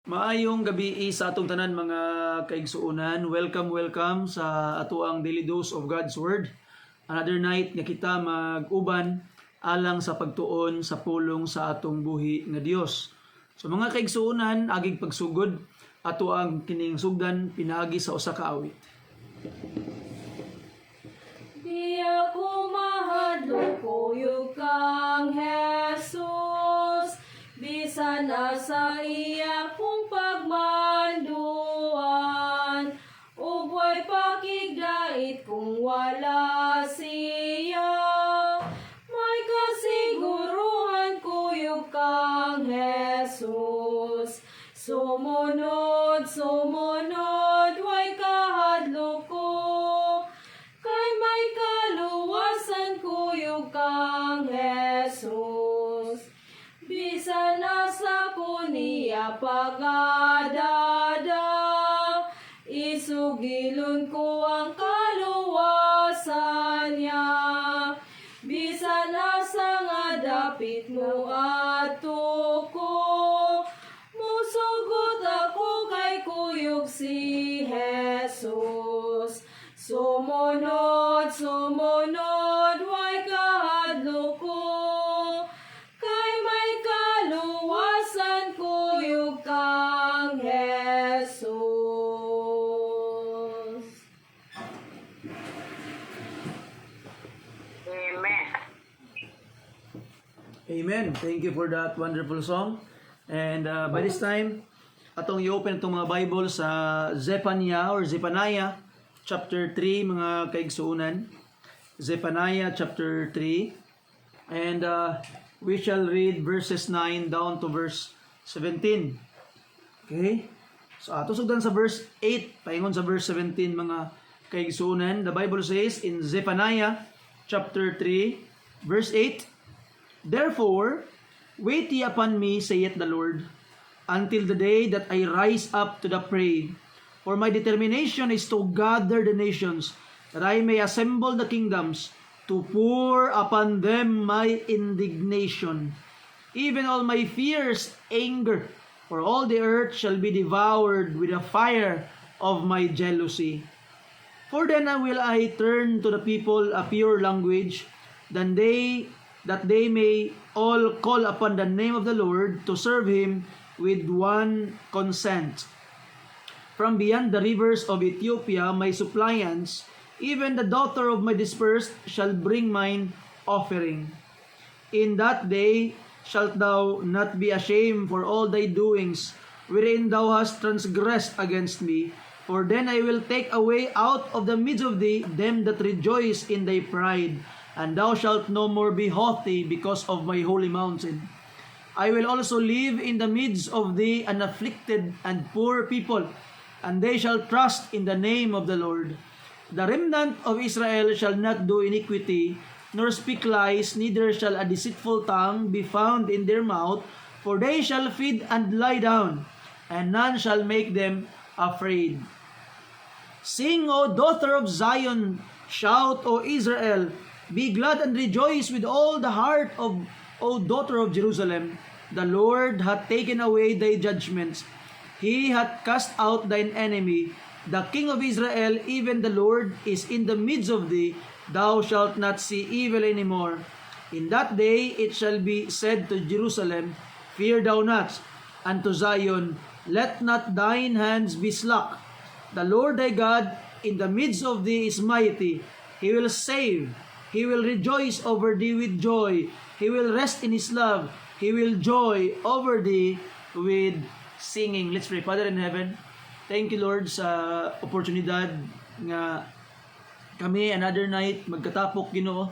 Maayong gabi sa atong tanan mga kaigsuonan. Welcome sa atoang daily dose of God's Word. Another night nga kita mag-uban alang sa pagtuon sa pulong sa atong buhi nga Dios. So mga kaigsuonan, agig pagsugod ato ang kining sugdan pinaagi sa usa ka awit. Di ako mahadlok kuyog kang Jesus, bisan na sa iya kong pagmanduan, ug way pakigdait kung wala siya. May kasiguruhan kuyog kang Jesus, sumunod, way kahadlok ko. Kay may kaluwasan kuyog kang Jesus, bisan na sa kuniya pagadada, isugilon ko ang kaluwasan niya. Bisan na sa nga dapit mo ato ko, musugot ako kay kuyog si Jesus. Sumunod, way kahadlok ko. Kay may kaluwasan kuyog kang Jesus. Amen. Amen. Thank you for that wonderful song. And by this time, atong i-open itong mga Bible sa Zephaniah chapter 3 mga kaigsuunan. Zephaniah chapter 3. And we shall read verses 9 down to verse 17. Okay? So ato sugdan sa verse 8, paingon sa verse 17 mga kaigsuunan. The Bible says in Zephaniah chapter 3 verse 8, "Therefore, wait ye upon me, saith the Lord, until the day that I rise up to the prey. For my determination is to gather the nations, that I may assemble the kingdoms, to pour upon them my indignation, even all my fierce anger, for all the earth shall be devoured with the fire of my jealousy. For then will I turn to the people a pure language, that they may all call upon the name of the Lord to serve him with one consent. From beyond the rivers of Ethiopia, my suppliants, even the daughter of my dispersed, shall bring mine offering. In that day shalt thou not be ashamed for all thy doings, wherein thou hast transgressed against me. For then I will take away out of the midst of thee them that rejoice in thy pride, and thou shalt no more be haughty because of my holy mountain. I will also live in the midst of thee an afflicted and poor people, and they shall trust in the name of the Lord. The remnant of Israel shall not do iniquity, nor speak lies, neither shall a deceitful tongue be found in their mouth, for they shall feed and lie down, and none shall make them afraid. Sing, O daughter of Zion, shout, O Israel, be glad and rejoice with all the heart of O daughter of Jerusalem. The Lord hath taken away thy judgments. He hath cast out thine enemy. The King of Israel, even the Lord, is in the midst of thee. Thou shalt not see evil any more. In that day it shall be said to Jerusalem, Fear thou not, and to Zion, Let not thine hands be slack. The Lord thy God in the midst of thee is mighty. He will save. He will rejoice over thee with joy. He will rest in his love. He will joy over thee with singing." Let's pray. Father in heaven, thank you Lord sa oportunidad nga kami another night magkatapok Ginoo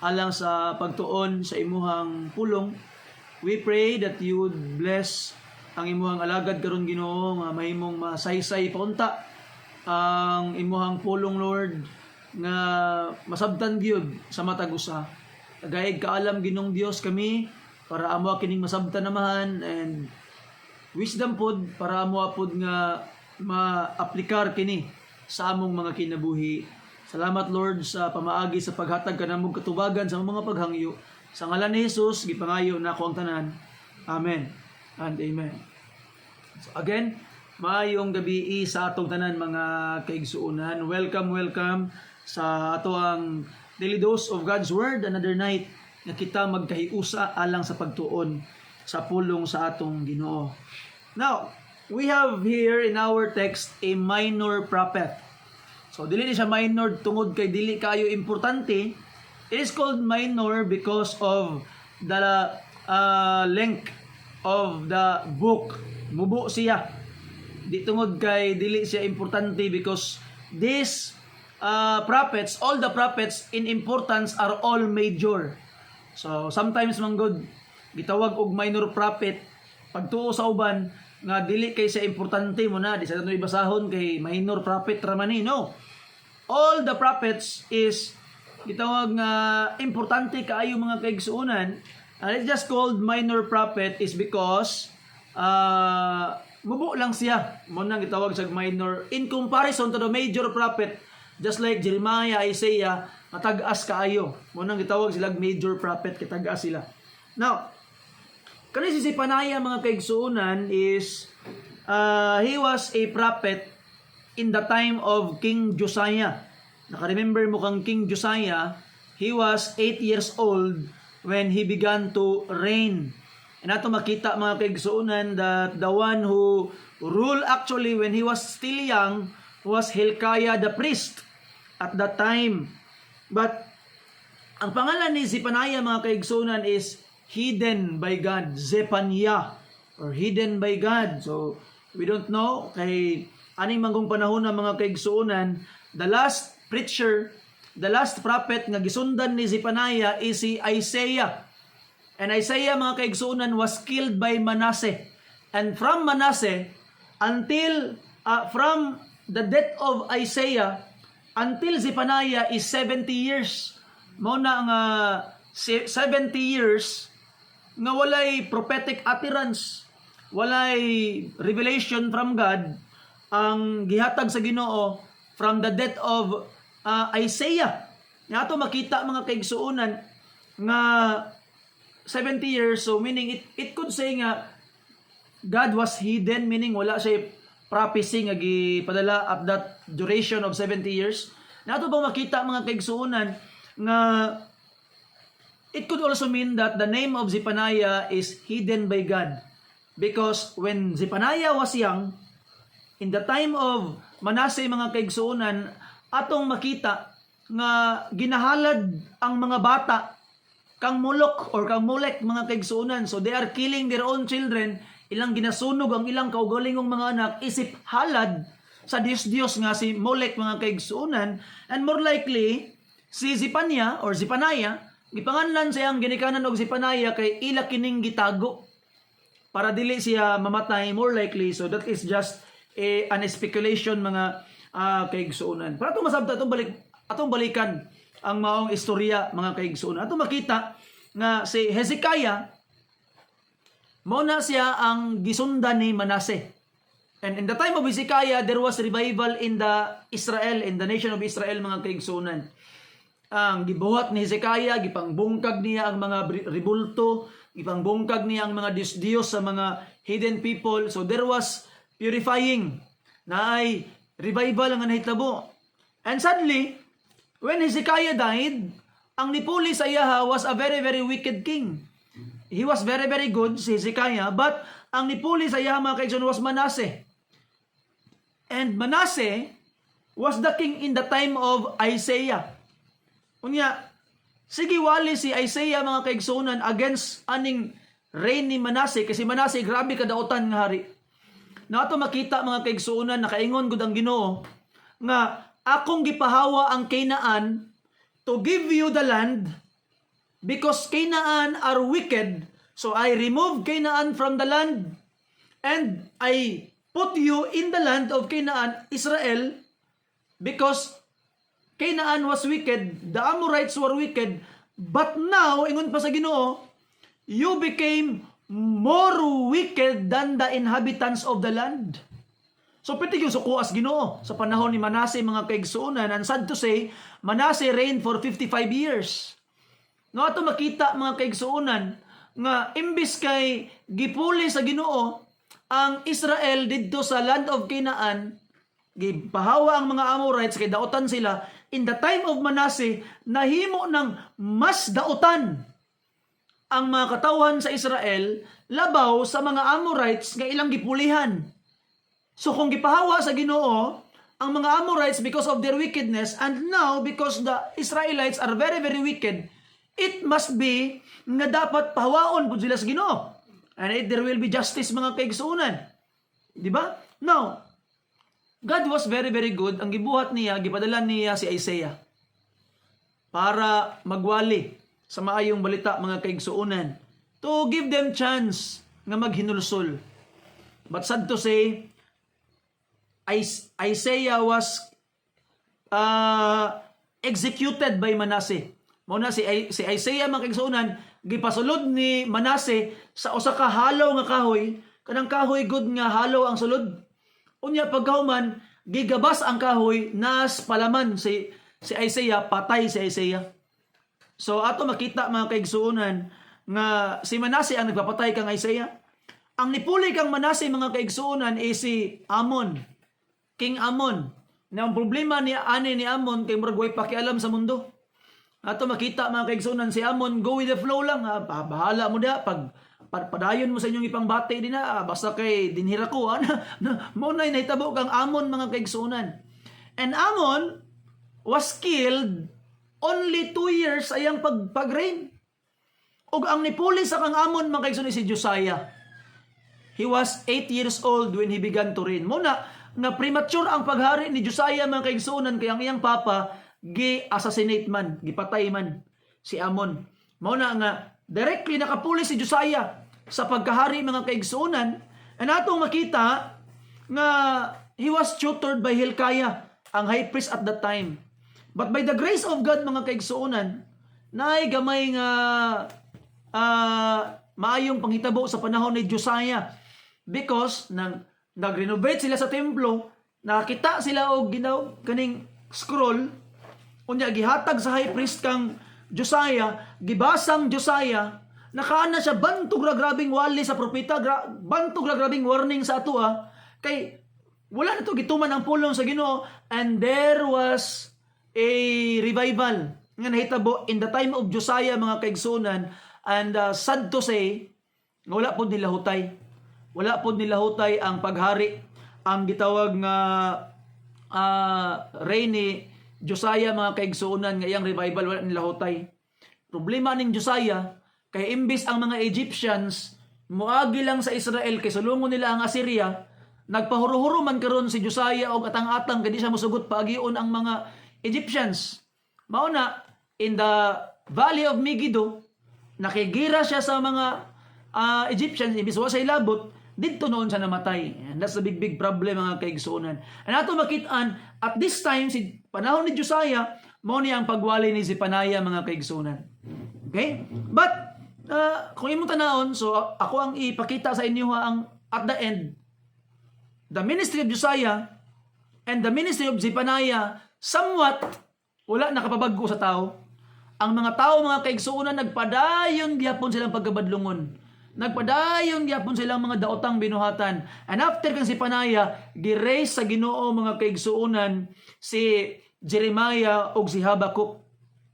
alang sa pagtuon sa imuhang pulong. We pray that you would bless ang imuhang alagad karon Ginoo nga mahimong masaysay paunta ang imuhang pulong Lord nga masabtan gyud sa matag usa. Tagayag kaalam Ginong Dios kami para amo kining masabtan namahan, and wisdom pod para amo pod nga maaplikar kini sa among mga kinabuhi. Salamat Lord sa pamaagi sa paghatag kanamong katubagan sa mga paghangyo. Sa ngalan ni Jesus gipangayo nako ang tanan. Amen and amen. So, Again, maayong gabi sa atong tanan mga kaigsuonan. Welcome sa ato ang Daily Dose of God's Word. Another night nga kita magkahiusa alang sa pagtuon sa pulong sa atong Ginoo. Now, we have here in our text a minor prophet. So, dili ni siya minor tungod kay dili kayo importante. It is called minor because of the length of the book. Mubo siya. Di tungod kay dili siya importante because these prophets, all the prophets in importance are all major. So sometimes manggod gitawag og minor prophet pagtuo sa uban nga dili kay siya importante mo na di sa tanong ibasahon kay minor prophet ramani, no. All the prophets is gitawag nga importante kaayo mga kaigsuonan. It's just called minor prophet is because mubo lang siya. Mo nang gitawag sa minor in comparison to the major prophet, just like Jeremiah, Isaiah, matag-as kaayo. Mo nang gitawag sila major prophet, kitag-as sila. Now, kani si Zephaniah mga kaigsuonan is he was a prophet in the time of King Josiah. Naka-remember mo kang King Josiah, he was 8 years old when he began to reign. And ato makita mga kaigsuonan that the one who ruled actually when he was still young was Hilkiah the priest at that time. But ang pangalan ni Zephaniah mga kaigsuonan is hidden by God, Zephaniah, or hidden by God. So we don't know kay aning manggong panahon ng mga kaigsuonan, the last preacher, the last prophet nga gisundan ni Zephaniah is si Isaiah. And Isaiah mga kaigsuonan was killed by Manasseh. And from Manasseh until from the death of Isaiah until Zephaniah is 70 years. Mao na ang 70 years nga walay prophetic utterance, walay revelation from God ang gihatag sa Ginoo from the death of Isaiah. Nga ato makita mga kaigsuonan nga 70 years, so meaning it could say nga God was hidden, meaning wala siya prophecy nga gipadala at that duration of 70 years. Nato bang makita mga kaigsuonan nga it could also mean that the name of Zephaniah is hidden by God, because when Zephaniah was young, in the time of Manasseh mga kaigsuonan, atong makita nga ginahalad ang mga bata kang mulok or kang molek mga kaigsuonan. So they are killing their own children. Ilang ginasunog ang ilang kaugalingong mga anak isip halad sa Diyos nga si Molek mga kaigsuonan. And more likely si Zephaniah or Zephaniah gipanganlan siyang ginikanan og Zephaniah kay ila kining gitago para dili siya mamatay, more likely. So that is just an speculation mga kaigsuonan. Para atong masabta atong balikan ang maong istorya mga kaigsuonan. Atong makita nga si Hezekiah mao na siya ang gisundan ni Manasseh. And in the time of Hezekiah, there was revival in the nation of Israel mga kaigsuonan. Ang gibuhat ni Hezekiah, gipangbungkag niya ang mga rebulto, gipangbungkag niya ang mga Diyos sa mga hidden people. So there was purifying, na ay revival ang nahitabo. And sadly, when Hezekiah died, ang nipuli sa iya was a very, very wicked king. He was very, very good, si Hezekiah, but ang nipuli sa iya mga kaigsuonan was Manasseh. And Manasseh was the king in the time of Isaiah. Unya, sige wali si Isaiah mga kaigsuonan against aning reign ni Manasseh, kasi Manasseh grabe kadautan nga hari. Na ato makita mga kaigsuonan, nakaingon gud ang Ginoo nga akong gipahawa ang Canaan to give you the land because Canaan are wicked. So I remove Canaan from the land and I put you in the land of Canaan, Israel, because Canaan was wicked, the Amorites were wicked, but now, ingon pa sa Ginoo, you became more wicked than the inhabitants of the land. So pwede yung sukuas Ginoo sa panahon ni Manasseh mga kaigsuonan. And sad to say, Manasseh reigned for 55 years. No, ato makita mga kaigsuonan nga imbis kay gipuli sa Ginoo ang Israel didto sa land of Canaan, gipahawa ang mga Amorites kay dautan sila. In the time of Manasseh, nahimo ng mas dautan ang mga katawhan sa Israel labaw sa mga Amorites nga ilang gipulihan. So kung gipahawa sa Ginoo ang mga Amorites because of their wickedness, and now because the Israelites are very very wicked, it must be nga dapat pahawaon pud sila sa Ginoo. And there will be justice mga kaigsuonan. Di ba? Now, God was very very good. Ang gibuhat niya, gipadala niya si Isaiah para magwali sa maayong balita mga kaigsuonan, to give them chance nga maghinulsol. But sad to say, Isaiah was executed by Manasseh. Muna si Isaiah mga kaigsuonan, gipasulod ni Manasseh sa usa ka halaw nga kahoy. Kanang kahoy good nga halaw ang sulod. Unya pagkahuman, gigabas ang kahoy, nas palaman si Isaiah, patay si Isaiah. So ato makita mga kaigsuonan nga si Manasseh ang nagpapatay kang Isaiah. Ang nipuli kang Manasseh mga kaigsuonan is si Amon, King Amon. Na ang problema ni Amon kay murag way pakialam sa mundo. Ato makita mga kaigsuonan si Amon, go with the flow lang, bahala mo da pag padayon mo sa inyong ipangbati din na basta kay dinhira ko mo na nahitabo kang Amon mga kaigsuonan. And Amon was killed only 2 years ayang pag-reign. Ug ang nipuli sa kang Amon mga kaigsuonan si Josiah. He was 8 years old when he began to reign. Muna nga premature ang paghari ni Josiah mga kaigsuonan kay ang iyang papa gi-assassinate man, gipatay man si Amon. Muna nga directly nakapuli si Josiah sa pagkahari mga kaigsuonan. And atong makita nga he was tutored by Hilkiah, ang high priest at that time. But by the grace of God mga kaigsuonan, naay gamay nga maayong panghitabo sa panahon ni Josiah, because nag-renovate sila sa templo, nakita sila og kaning scroll, unya gihatag sa high priest kang Josiah, gibasang Josiah, nakaana siya bantog ra grabing wali sa propeta, bantog ra grabing warning sa ato kay wala na to gituman ang pulong sa Ginoo. And there was a revival nga nahitabo in the time of Josiah mga kaigsuonan. And sad to say, wala pod nilahutay. Wala pod nilahutay ang paghari, ang gitawag nga reign ni Josiah mga kaigsuonan, nga iyang revival wala nilahutay. Problema ning Josiah kay imbis ang mga Egyptians muagi lang sa Israel kay sulungon nila ang Assyria, nagpahuro-huro man karon si Josiah og atang-atang kay di siya mosugot paagion ang mga Egyptians. Mao na in the Valley of Megiddo nakigira siya sa mga Egyptians, imbis wa siya ilabot, dito noon siya namatay. And that's the big problem mga kaigsuonan. And ato makitaan, at this time, si panahon ni Josiah, mao ni ang pagwali ni Zephaniah mga kaigsuonan. Okay? But, kung imong tanahon, so ako ang ipakita sa inyo ang at the end, the ministry of Josiah and the ministry of Zephaniah, somewhat, wala nakapabagko sa tao. Ang mga tao, mga kaigsuonan, nagpadayon gyapon silang pagkabadlungon. Nagpadayon gyapon silang mga daotang binuhatan. And after kang Zephaniah, gi-raise sa Ginoo mga kaigsuonan si Jeremiah o si Habakkuk.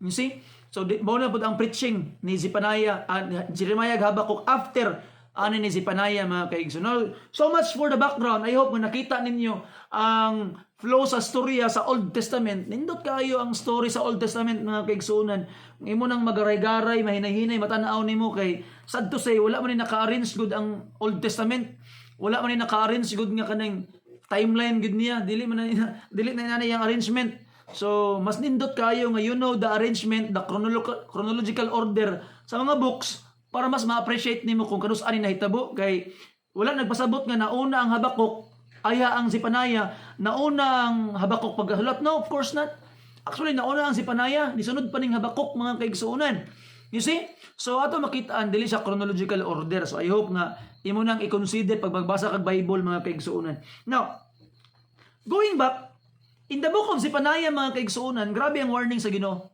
You see? So mao na pud ang preaching ni Zephaniah, Jeremiah ug Habakkuk after ni Zephaniah mga kaigsuonan. So much for the background. I hope na nakita ninyo ang flow sa storya sa Old Testament. Nindot kayo ang story sa Old Testament mga kaigsuonan. Imo nang magaray-garay, mahinahinay, matanaw nimo kay sad to say wala man ni naka-arrange good ang Old Testament. Wala man ni naka-arrange good nga kanang timeline gud niya. Dili na inana yang arrangement. So mas nindot kayo nga you know the arrangement, the chronological order sa mga books para mas ma-appreciate nimo kung kanus ani nahitabo. Kay wala nagpasabot nga nauna ang Habakkuk aya ang Zephaniah, nauna ang Habakkuk pagkasulat. No, of course not. Actually, nauna ang Zephaniah, nisunod pa ning Habakkuk mga kaigsuonan. You see? So, ato makitaan, dili sa chronological order. So, I hope nga, imo nang i-consider pag magbasa kag Bible mga kaigsuonan. Now, going back, in the book of Zephaniah mga kaigsuonan, grabe ang warning sa Ginoo.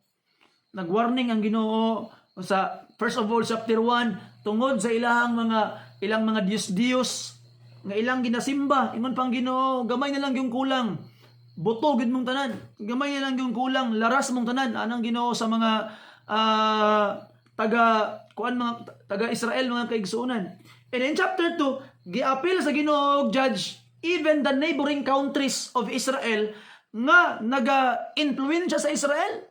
Nag-warning ang Ginoo sa, first of all, chapter 1, tungod sa ilang mga Diyos-Diyos, nga ilang ginasimba, ingon pang Ginoo, gamay na lang yung kulang. Buto gid mong tanan. Gamay na lang yung kulang, laras mong tanan. Anang Ginoo sa mga taga Israel, mga kaigsuonan. And in chapter 2, giapil sa Ginoo judge even the neighboring countries of Israel nga naga-influensya sa Israel.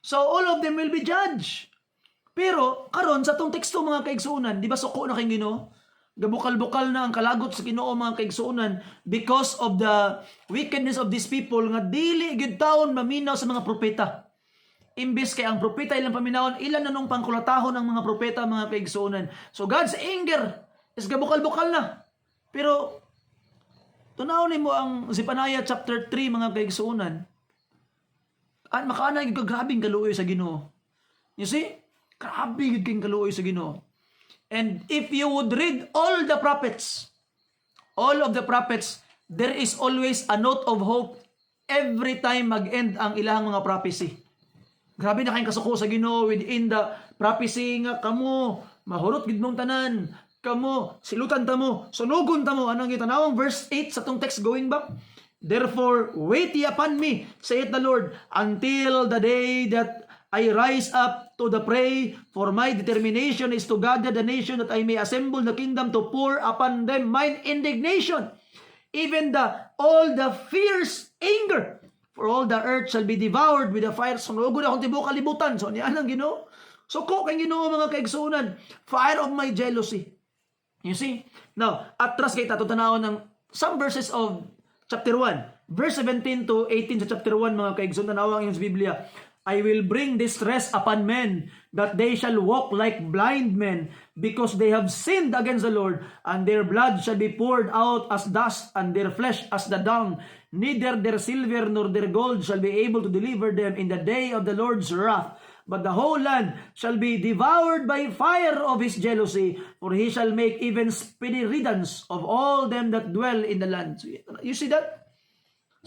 So all of them will be judged. Pero karon sa tong teksto, mga kaigsuonan, di ba suko na kay Ginoo? Gabukal-bukal na ang kalagot sa Ginoo, mga kaigsuonan, because of the wickedness of these people nga dili gyud taon maminaw sa mga propeta. Imbes kay ang propeta ilang paminawon, ilan na nung pangkulatahon ang mga propeta, mga kaigsuonan. So God's anger is gabukal-bukal na. Pero tunawon nimo ang Zephaniah chapter 3, mga kaigsuonan. At makaana gyud grabing kaluoy sa Ginoo. You see? Grabe gyud kay kaluoy sa Ginoo. And if you would read all the prophets, all of the prophets, there is always a note of hope every time mag-end ang ilang mga prophecy. Grabe na kayong kasuko sa Ginoo within the prophecy nga kamo mahurot gid mong tanan, kamo silutan ta mo, sunugon ta mo. Anong gitanawang verse 8 sa tong text going back? Therefore wait ye upon me, saith the Lord, until the day that I rise up to the prey, for my determination is to gather the nation, that I may assemble the kingdom, to pour upon them mine indignation, even all the fierce anger. For all the earth shall be devoured with the fire. Sunugod akong tibuok kalibutan. So niyan ang Ginoo. So ko kay Ginoo, mga kaigsuonan, fire of my jealousy. You see? Now, atras kay tatutanawon ng some verses of chapter 1. Verse 17 to 18 sa chapter 1, mga kaigsuonan, tanawang yung sa Biblia. I will bring distress upon men, that they shall walk like blind men, because they have sinned against the Lord, and their blood shall be poured out as dust, and their flesh as the dung. Neither their silver nor their gold shall be able to deliver them in the day of the Lord's wrath. But the whole land shall be devoured by fire of his jealousy, for he shall make even speedy riddance of all them that dwell in the land. So, you see that?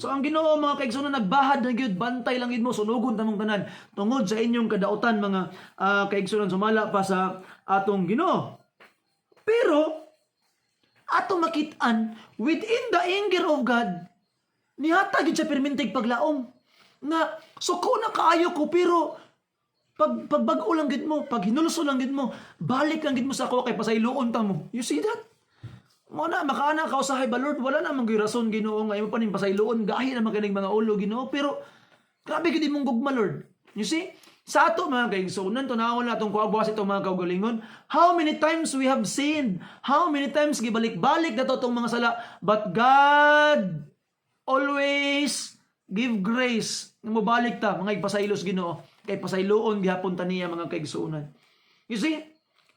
So ang Ginoo, mga kaigsuonan, nagbahad na gyud, bantay lang gid mo, sunugon tamong tanan tungod sa inyong kadautan, mga kaigsuonan, sumala pa sa atong Ginoo. Pero atong makitaan, within the anger of God, nihatag gyud siya permintig paglaom nga suko na kaayo ko, pero pagbag-o lang gid mo, pag hinulso lang gid mo, balik lang gid mo sa ako kay pasayloon ta mo. You see that? Mo na makaana ka usahay ba, Lord, wala na mang rason Ginoo nga imo pa ning pasayloon, gahi na maganing mga ulo Ginoo, pero grabe gid imong gugma, Lord. You see? Sa ato, mga kaigsuonan, tunawon natong kuagwas itong mga kaugalingon, how many times we have sinned, how many times gibalik-balik na to tong mga sala, but God always give grace nga mobalik ta, mga igpasaylos Ginoo, kay pasayloon gihapon ta niya, mga kaigsuonan. You see?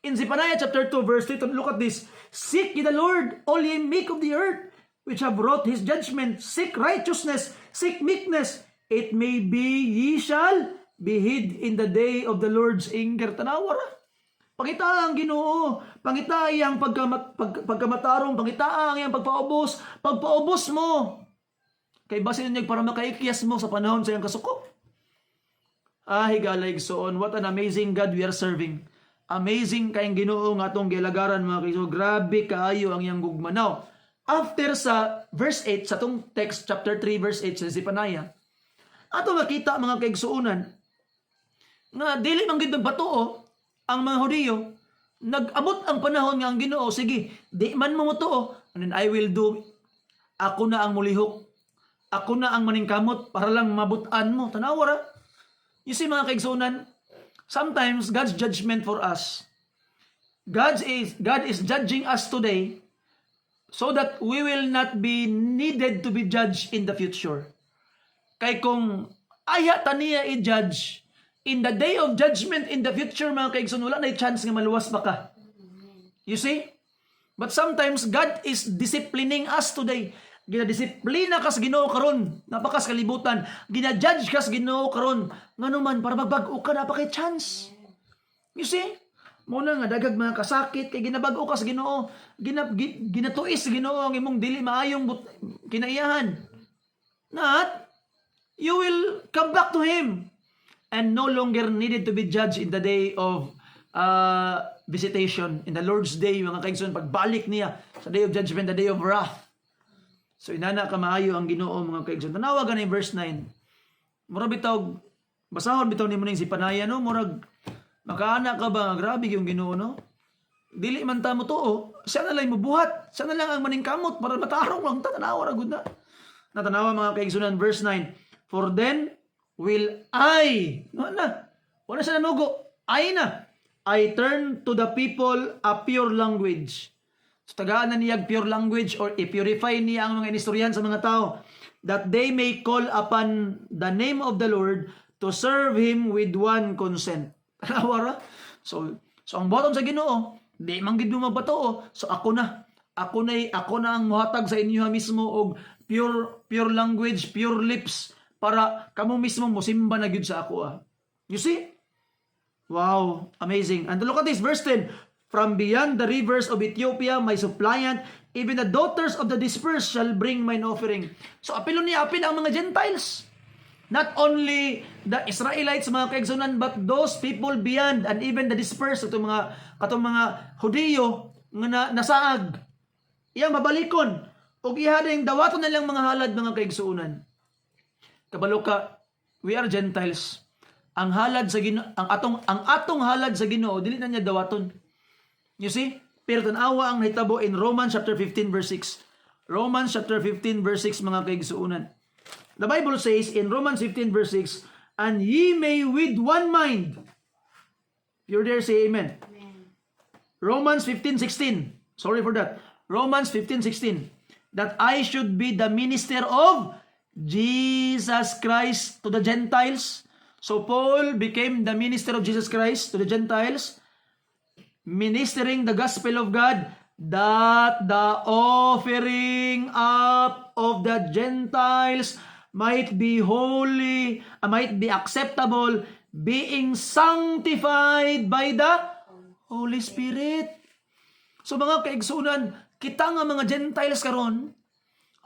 In Zephaniah chapter 2 verse 3, look at this. Seek ye the Lord, all ye meek of the earth, which have wrought his judgment. Seek righteousness, seek meekness. It may be ye shall be hid in the day of the Lord's anger. Tanawara. Pangita ang Ginoo, pangita iyang pagkamatarong, pangita ang iyang pagpaubos. Pagpaubos mo. Kay basin niya para makaikyas mo sa panahon sa iyang kasuko. Higalig soon, what an amazing God we are serving. Amazing kayong Ginoo nga atong gilagaran, mga kaiso. Grabe kaayo ang iyang gugma. Now, after sa verse 8, sa tong text, chapter 3, verse 8 sa Zephaniah, ato makita, mga kaigsuonan, nga dili man gid batuo ang mga Hudiyo, nag-abot ang panahon nga ang Ginoo, sige, di man mo tuo, and then I will do, ako na ang mulihok, ako na ang maningkamot para lang mabutan mo. Tanawara. You see, mga kaigsuonan, sometimes God's judgment for us, God is judging us today so that we will not be needed to be judged in the future. Kay kung aya taniya i-judge in the day of judgment in the future, mga kaigsoon, wala na chance nga maluwas pa ka. You see? But sometimes God is disciplining us today. Ginadisiplina kas Ginoo karon, napakas kalibutan. Ginajudge kas Ginoo karon, nganuman para magbag-o ka, napakay chance. You see? Muna nga dagag mga kasakit kay ginabag-o kas Ginoo, ginatuis Ginoo ang imong dili maayong kinaiyahan. Not you will come back to him and no longer needed to be judged in the day of visitation, in the Lord's Day, mga kaigsoon, pagbalik niya sa Day of Judgment, the Day of Wrath. So inana ka maayo ang Ginoo, mga kaigsoon. Tanawa ka ni verse 9. Murag bitaw, basahon bitaw ni mo ning si Panaya, no? Murag, makaana ka ba? Grabe yung Ginoo, no? Dili man ta mo tuo, siya na lang mubuhat, siya na lang ang maningkamot para matarong lang ta, tanawa ra gud na. Natanawa mga kaigsunan, verse 9. For then will I, wala siya nanugo, I turn to the people a pure language. So tagaan na niya pure language or i-purify niya ang mga inistoryahan sa mga tao that they may call upon the name of the Lord to serve Him with one consent. Tanawa ra? So ang bottom sa Ginoo, di man gid mo magbato. So ako na ang muhatag sa inyo mismo og pure language, pure lips para kamo mismo mosimba na gyud sa ako. You see? Wow, amazing. And look at this verse 10. From beyond the rivers of Ethiopia, my suppliant, even the daughters of the dispersed shall bring mine offering. So apil ang mga Gentiles. Not only the Israelites, mga kaigsunan, but those people beyond and even the dispersed, katong mga Hudiyo nga nasaag. Iyang mabalikon ug ihading dawaton na lang mga halad, mga kaigsunan. Kabalo ka, we are Gentiles. Ang halad sa Ginoo, ang atong halad sa Ginoo dili na niya dawaton. You see? Pero tanawa ang nahitabo in Romans chapter 15 verse 6. Romans chapter 15 verse 6, mga kaigsunan. The Bible says in Romans 15 verse 6, and ye may with one mind. If you're there, say amen. Amen. Romans 15:16. Sorry for that. Romans 15:16. That I should be the minister of Jesus Christ to the Gentiles. So Paul became the minister of Jesus Christ to the Gentiles, ministering the gospel of God, that the offering up of the Gentiles might be holy, might be acceptable, being sanctified by the Holy Spirit. So mga kaigsunan, kita nga mga Gentiles karon,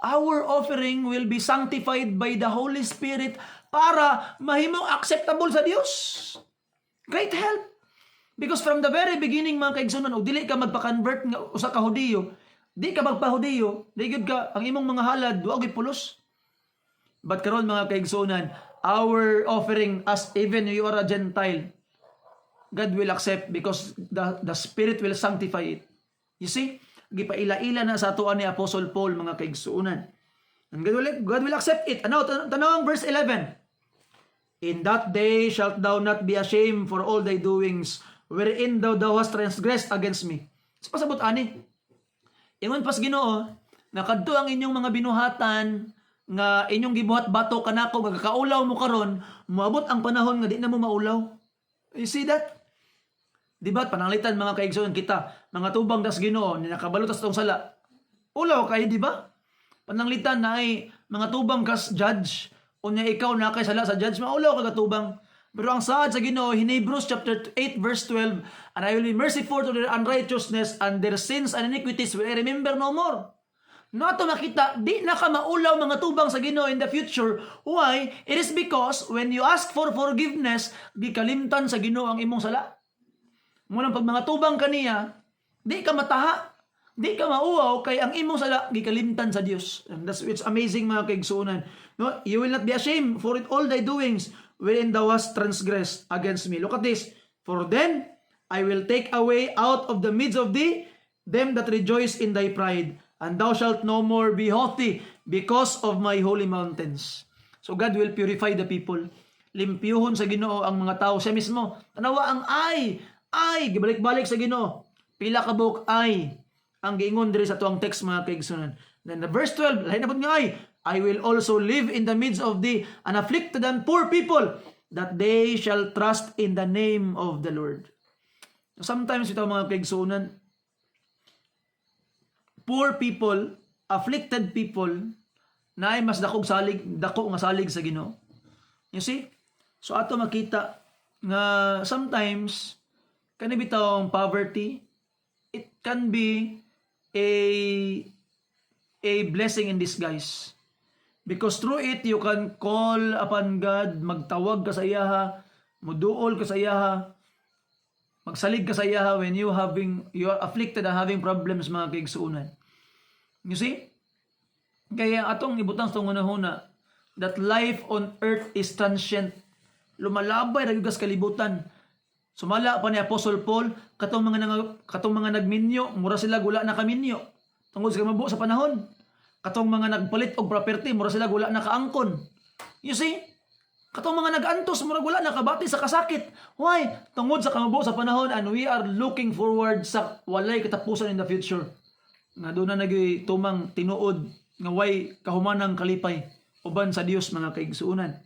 our offering will be sanctified by the Holy Spirit para mahimong acceptable sa Dios. Great help. Because from the very beginning, mga kaigsunan, o dili ka magpa-convert nga usa ka Hudiyo, di ka magpa-Hudiyo, di gud ka ang imong mga halad wa gyud pulos. But karon, mga kaigsunan, our offering, as even you are a Gentile, God will accept because the Spirit will sanctify it. You see? Gipaila-ila na sa atuan ni Apostle Paul, mga kaigsunan. And God will accept it. Tanawang verse 11. In that day shalt thou not be ashamed for all thy doings, wherein thou hast transgressed against me. Sa pasabot ani, ingon pas Ginoo, nakadto ang inyong mga binuhatan nga inyong gibuhat bato kanako, gagakaulaw mo karon, moabot ang panahon nga di na mo maulaw. You see that? Diba, pananglitan, mga kaigsoon, kita, mga tubang das Ginoo, ni nakabalutas tong sala. Ulaw kayo, diba? Pananglitan na ay mga tubang kas judge, o niya ikaw na kay sala sa judge, maulaw ka katubang. Pero ang saad sa Ginoo, in Hebrews chapter 8 verse 12, and I will be merciful to their unrighteousness and their sins and iniquities will I remember no more. No, ito makita, di na ka maulaw mga tubang sa Ginoo in the future. Why? It is because when you ask for forgiveness, di kalimtan sa Ginoo ang imong sala. Mulang pag mga tubang kaniya, di ka mataha, di ka mauaw, kay ang imong sala, di kalimtan sa Dios. And that's, it's amazing, mga kaigsunan. No, you will not be ashamed for it all thy doings, wherein thou hast transgressed against me. Look at this. For then I will take away out of the midst of thee them that rejoice in thy pride, and thou shalt no more be haughty because of my holy mountains. So God will purify the people. Limpyuhon sa Ginoo ang mga tao. Siya mismo, tanawa ang ay, gibalik-balik sa Ginoo. Pila ka buok ay, ang giingon diri sa tuang text, mga kaigsunan. Then the verse 12, lain na po nga ay, I will also live in the midst of thee, and afflicted and poor people, that they shall trust in the name of the Lord. Sometimes ito, mga kaigsunan, poor people, afflicted people, na ay mas dako nga salig sa Ginoo. You see? So ato makita nga sometimes kani bitawng poverty, it can be a blessing in disguise. Because through it you can call upon God, magtawag ka sa iyaha, muduol ka sa iyaha, Magsalig ka sa iya when you are afflicted and having problems mga kaigsuunan. You see? Kaya atong ibutang sa una-una that life on earth is transient. Lumalabay ra gyud sa kalibutan. Sumala pa ni Apostle Paul katong mga nagminyo, mura sila wala na kaminyo. Tungod sa mabuo sa panahon. Katong mga nagpalit og property, mura sila wala na kaangkon. You see? Katong mga nag-antos, mura wala na kabati sa kasakit. Why? Tungod sa kamabuo sa panahon and we are looking forward sa walay katapusan in the future. Nga doon na tumang tinuod nga way kahumanang kalipay uban sa Dios mga kaigsuunan.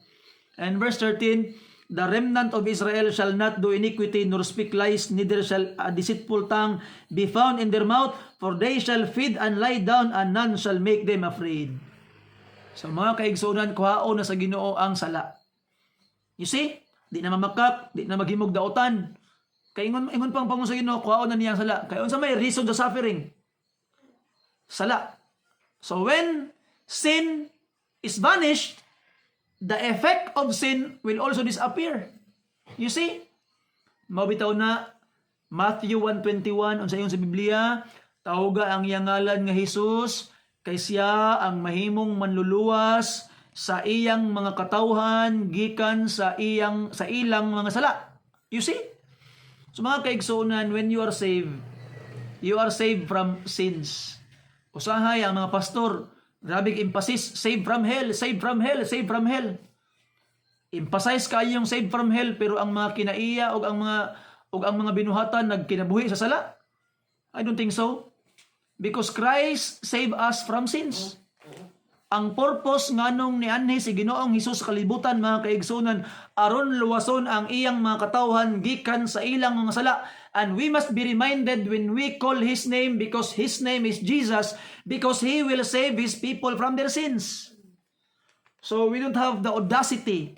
And verse 13, the remnant of Israel shall not do iniquity nor speak lies, neither shall a deceitful tongue be found in their mouth, for they shall feed and lie down, and none shall make them afraid. So mga kaigsuunan, kuhaon na sa Ginoo ang sala. You see? Di na mamakak, di na maghimog dautan. Kay ingon pang pangun sa Ginoo, kuhaon na niya ang sala. Kay unsa may reason sa suffering? Sala. So when sin is vanished, the effect of sin will also disappear. You see? Mabitaw na Matthew 1:21 unsa yung sa Biblia, tawga ang iyang ngalan nga Hesus, kay siya ang mahimong manluluwas sa iyang mga katawhan gikan sa ilang mga sala. You see? So mga kaigsuunan, when you are saved from sins. Usahay ang mga pastor, grabe emphasis, save from hell, save from hell, save from hell. Emphasize kayo yung save from hell, pero ang mga kinaiya o ang mga binuhatan nagkinabuhi sa sala. I don't think so. Because Christ save us from sins. Ang purpose nganong nianhi si Ginoong Hesus sa kalibutan mga kaigsunan aron luwason ang iyang mga katawhan gikan sa ilang mga sala. And we must be reminded when we call His name, because His name is Jesus, because He will save His people from their sins. So we don't have the audacity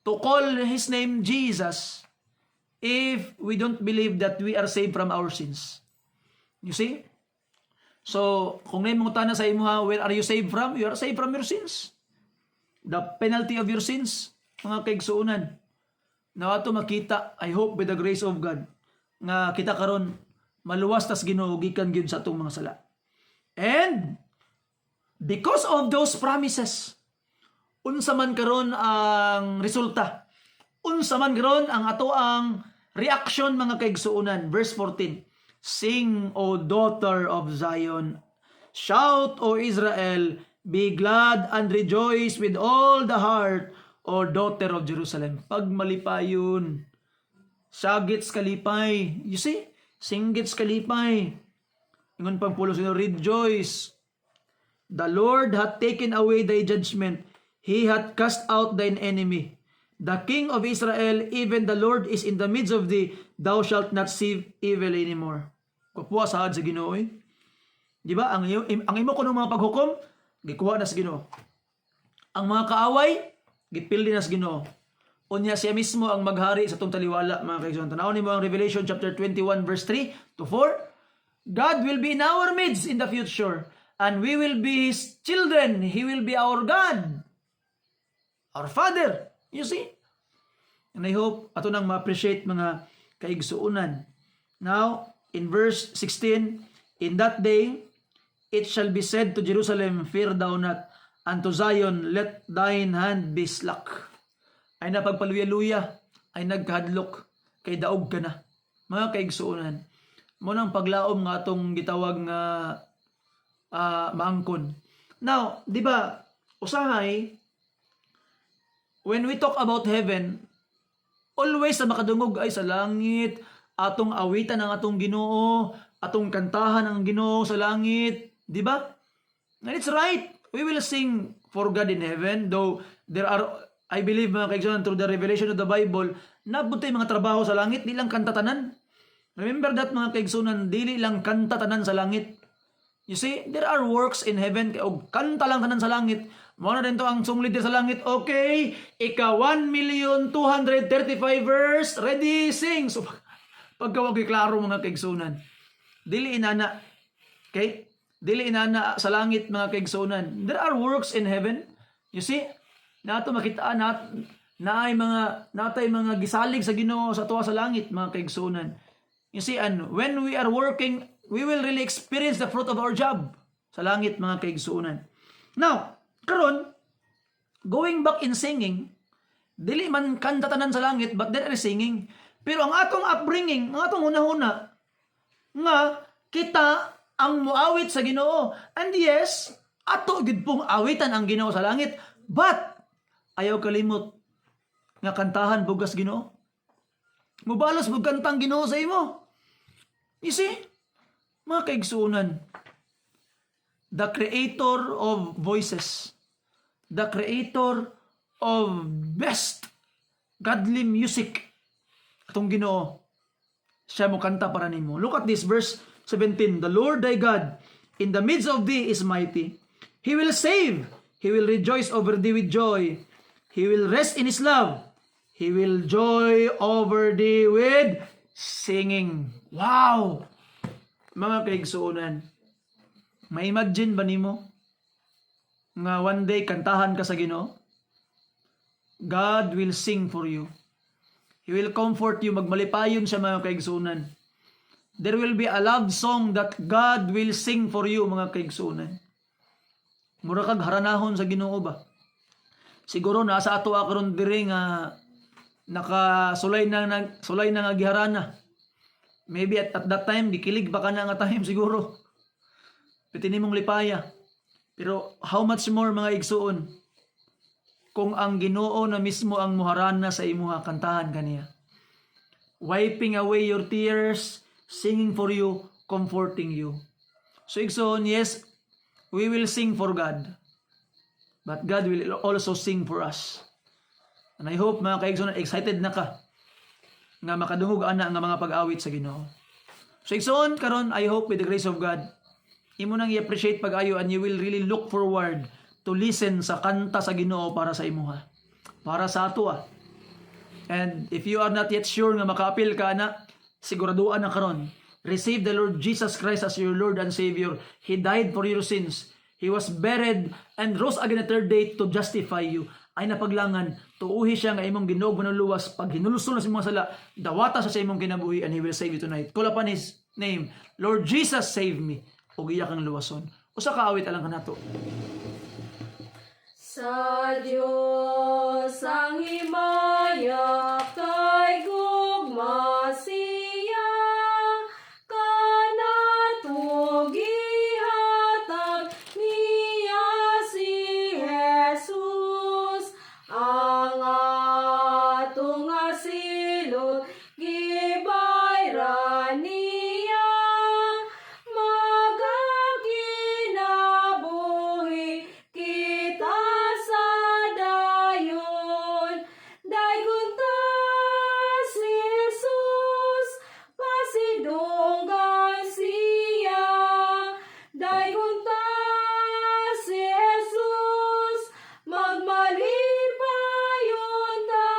to call His name Jesus if we don't believe that we are saved from our sins. You see? So, kung naimungutan na sa imo ha, where are you saved from? You are saved from your sins. The penalty of your sins, mga kaigsuunan. Na ato makita, I hope by the grace of God, nga kita karon maluwas tas Ginoo gikan gyud sa atong mga sala. And because of those promises, unsa man karon ang resulta? Unsa man karon ang ato ang reaction mga kaigsuunan? Verse 14. Sing, O daughter of Zion. Shout, O Israel. Be glad and rejoice with all the heart, O daughter of Jerusalem. Pag malipayon, sagits kalipay. You see? Singgits kalipay. Ingon pang pulo sino, rejoice. The Lord hath taken away thy judgment. He hath cast out thine enemy. The King of Israel, even the Lord, is in the midst of thee. Thou shalt not see evil anymore. Kupuha sahad sa Ginoo. Di ba? Ang imo kuno mga paghukom, gikuha na sa Ginoo. Ang mga kaaway, gipildi na sa Ginoo. Unya siya mismo ang maghari sa tong taliwala, mga kaigsunan. Tanawon nimo ang Revelation chapter 21 verse 3 to 4. God will be in our midst in the future, and we will be His children. He will be our God, our Father. You see? And I hope ato nang ma-appreciate mga kaigsuunan. Now, in verse 16, in that day, it shall be said to Jerusalem, fear thou not, and to Zion, let thine hand be slack. Ay napagpaluya-luya, ay nagkahadlok, kay daog ka na. Mga kaigsuunan, munang paglaom nga atong gitawag nga maangkon. Now, di ba, usahay, when we talk about heaven, always na makadungog ay sa langit, atong awitan ang atong Ginoo, atong kantahan ang Ginoo sa langit, di ba? And it's right. We will sing for God in heaven, though there are, I believe mga kaigsunan, through the revelation of the Bible, nabuti mga trabaho sa langit, di lang kantatanan. Remember that mga kaigsunan, dili lang kantatanan sa langit. You see, there are works in heaven, o kanta lang tanan sa langit. Muna rin to ang song leader sa langit. Okay, ika 1,235 verse, ready, sing. So, pagkawag klaro mga kaigsunan. Dili inana. Okay? Dili inana sa langit mga kaigsunan. There are works in heaven. You see? Nato makita natay mga gisalig sa Ginoo sa tuwa sa langit, mga kaigsunan. You see, and when we are working, we will really experience the fruit of our job sa langit, mga kaigsunan. Now, karon, going back in singing, dili man kanta tanan sa langit, but there is singing. Pero ang atong upbringing, ang atong una-una, nga kita ang muawit sa Ginoo. And yes, ato gid pong awitan ang Ginoo sa langit, but ayaw kalimot nga kantahan bugas Ginoo. Mubalos bug kantang Ginoo sa imo. You see, mga kaigsunan, the creator of voices, the creator of best godly music, atong Ginoo, siya mo kanta para nimo. Look at this verse 17. The Lord thy God in the midst of thee is mighty. He will save. He will rejoice over thee with joy. He will rest in his love. He will joy over thee with singing. Wow! Mga kaigsuunan, may imagine ba nimo nga one day kantahan ka sa Ginoo? God will sing for you. He will comfort you. Magmalipayon siya, mga kaigsuunan. There will be a love song that God will sing for you, mga kaigsuunan. Mura kag haranahon sa Ginoo ba? Siguro nasa ato karon diri nga nakasulay na nga giharana. Maybe at that time gikilig pa ka na nga time siguro. Piti nimong lipaya. Pero how much more, mga igsuon, kung ang Ginoo na mismo ang muharana sa imuha, kantahan kaniya. Wiping away your tears, singing for you, comforting you. So igsoon, yes, we will sing for God. But God will also sing for us. And I hope, mga kaigsoon, excited na ka nga makadungog ana nga mga pag-awit sa Ginoo. So igsoon karon, I hope with the grace of God, imo nang i-appreciate pag-ayo and you will really look forward to listen sa kanta sa Ginoo para sa imuha. Para sa ato. And if you are not yet sure nga makaapil ka na, siguraduan na karon. Receive the Lord Jesus Christ as your Lord and Savior. He died for your sins. He was buried and rose again the third day to justify you. Ay napaglangan, tuuhi siya nga imong ginog manuluwas, pag hinulusol na sa imong sala, dawata sa imong kinabuhi, and He will save you tonight. Call upon His name. Lord Jesus, save me. Ug iya kang luwason. Usa ka awit alang kanato. Sa Diyos ang himaya kay gugma siya, kanato gihatag niya si Jesus, ang atong asilot gibayran niya, magaginabuhi kita sa dayon. Daygon ta si Jesus, pasidunggan siya. Daygon ta si Jesus, magmalipayon ta.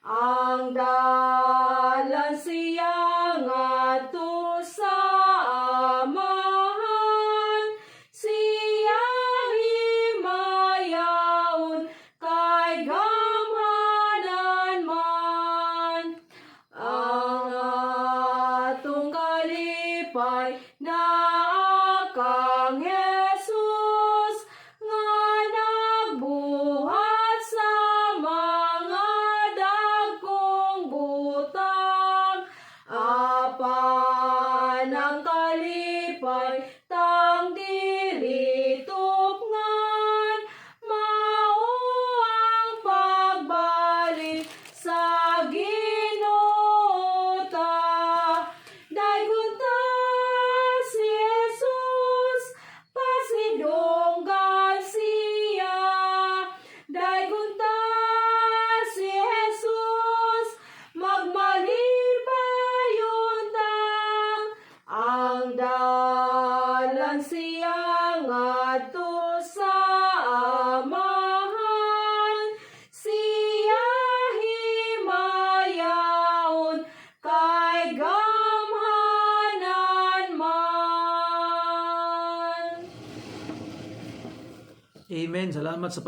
Ang dalan siya ngadto sa amahan, siya himayaon kay gamhanan man. Ang atong kalipay na kang Jesus, nga nagbuhat sa mga dagkong butang. Apan ang kalipay tang dili tupngan, mao ang pagbalik sa Ginoo ta. Daygon ta si Jesus, pasidunggan siya. Daygon ta si Jesus, magmalipayon ta. Ang dalan siya ngadto sa amahan, siya himayaon kay gamhanan man. Amen. Salamat sa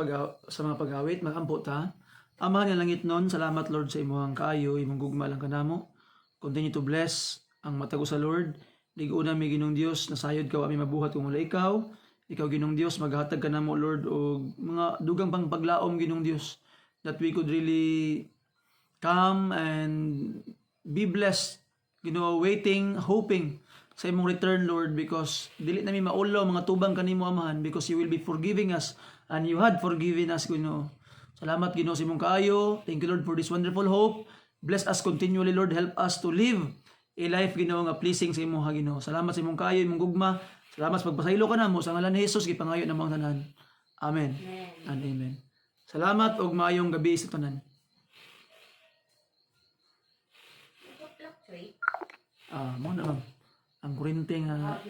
mga pag-awit. Magampo ta. Ama nga langit nun, salamat Lord sa imong kaayo, imong gugma lang kanamo. Continue to bless ang matago sa Lord. Ligo na may Ginong Dios, nasayod ka wa mi mabuhat kung wala ikaw. Ikaw Ginong Dios, maghatag ka namo Lord og mga dugang pang paglaom Ginong Dios, that we could really come and be blessed, waiting, hoping sa imong return, Lord, because dili na mi maulaw mga tubang kanimo Amahan, because you will be forgiving us and you had forgiven us, Ginoo. Salamat Ginoo sa imong kaayo. Thank you Lord for this wonderful hope. Bless us continually Lord, help us to live a life Ginoo nga pleasing sa imong Ginoo. Salamat sa imong kaayo, imong gugma. Salamat sa pagpasaylo ka namo sa ngalan ni Jesus gipangayo na mga tanan. Amen. And amen. Salamat og maayong gabi sa tanan. Mo na ma'am. Ang kurente nga